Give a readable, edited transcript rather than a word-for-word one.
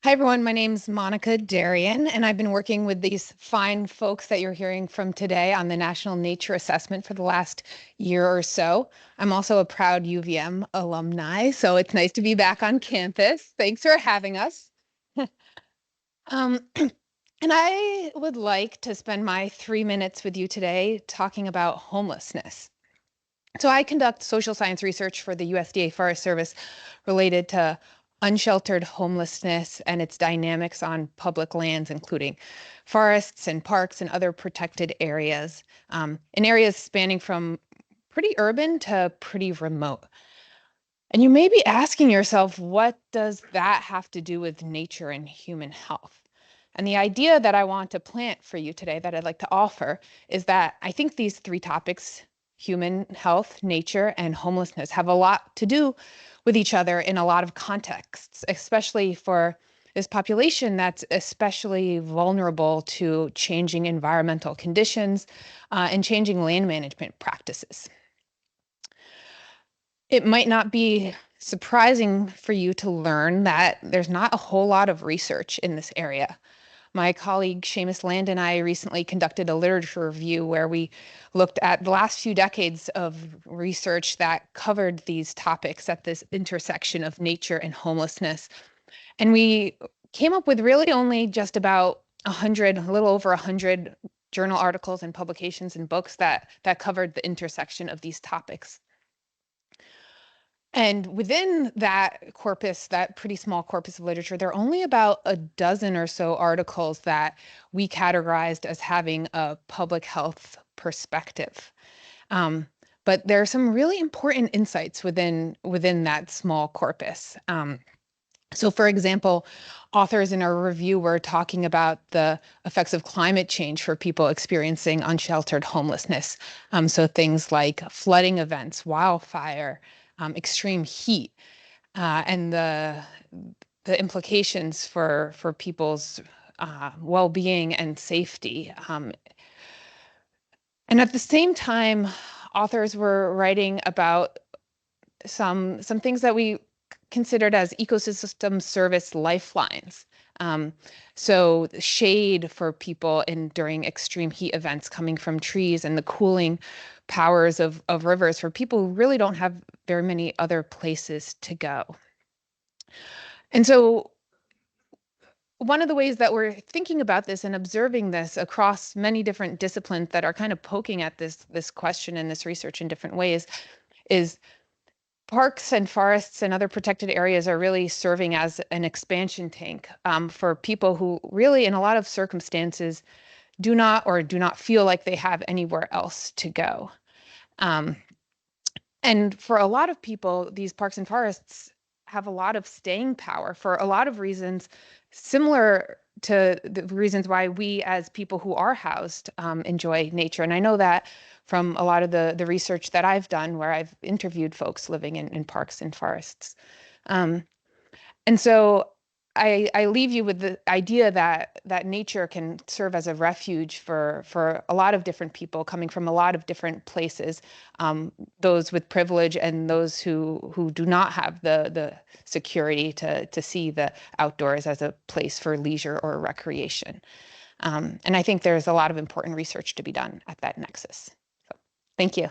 Hi, everyone. My name's Monika Derrien, and I've been working with these fine folks that you're hearing from today on the National Nature Assessment for the last year or so. I'm also a proud UVM alumni, so it's nice to be back on campus. Thanks for having us. Um, and I would like to spend my 3 minutes with you today talking about homelessness. So I conduct social science research for the USDA Forest Service related to unsheltered homelessness and its dynamics on public lands, including forests and parks and other protected areas, in areas spanning from pretty urban to pretty remote. And you may be asking yourself, what does that have to do with nature and human health? And the idea that I want to plant for you today, that I'd like to offer, is that I think these three topics, human health, nature, and homelessness, have a lot to do with each other in a lot of contexts, especially for this population that's especially vulnerable to changing environmental conditions and changing land management practices. It might not be surprising for you to learn that there's not a whole lot of research in this area. My colleague Seamus Land and I recently conducted a literature review where we looked at the last few decades of research that covered these topics at this intersection of nature and homelessness. And we came up with really only just about 100, a little over 100 journal articles and publications and books that covered the intersection of these topics. And within that corpus, that pretty small corpus of literature, there are only about a dozen or so articles that we categorized as having a public health perspective. Um, but there are some really important insights within that small corpus. So, for example, authors in our review were talking about the effects of climate change for people experiencing unsheltered homelessness. So things like flooding events, wildfire, extreme heat, and the implications for people's well-being and safety. And at the same time, authors were writing about some things that we considered as ecosystem service lifelines. Um, so shade for people during extreme heat events coming from trees and the cooling powers of rivers for people who really don't have very many other places to go. And so one of the ways that we're thinking about this and observing this across many different disciplines that are kind of poking at this question and this research in different ways is parks and forests and other protected areas are really serving as an expansion tank for people who really, in a lot of circumstances, do not feel like they have anywhere else to go. Um, and for a lot of people, these parks and forests have a lot of staying power for a lot of reasons, similar to the reasons why we, as people who are housed, enjoy nature. And I know that from a lot of the research that I've done, where I've interviewed folks living in parks and forests. Um, and so I leave you with the idea that nature can serve as a refuge for a lot of different people coming from a lot of different places, those with privilege and those who do not have the security to see the outdoors as a place for leisure or recreation. And I think there's a lot of important research to be done at that nexus. So, thank you.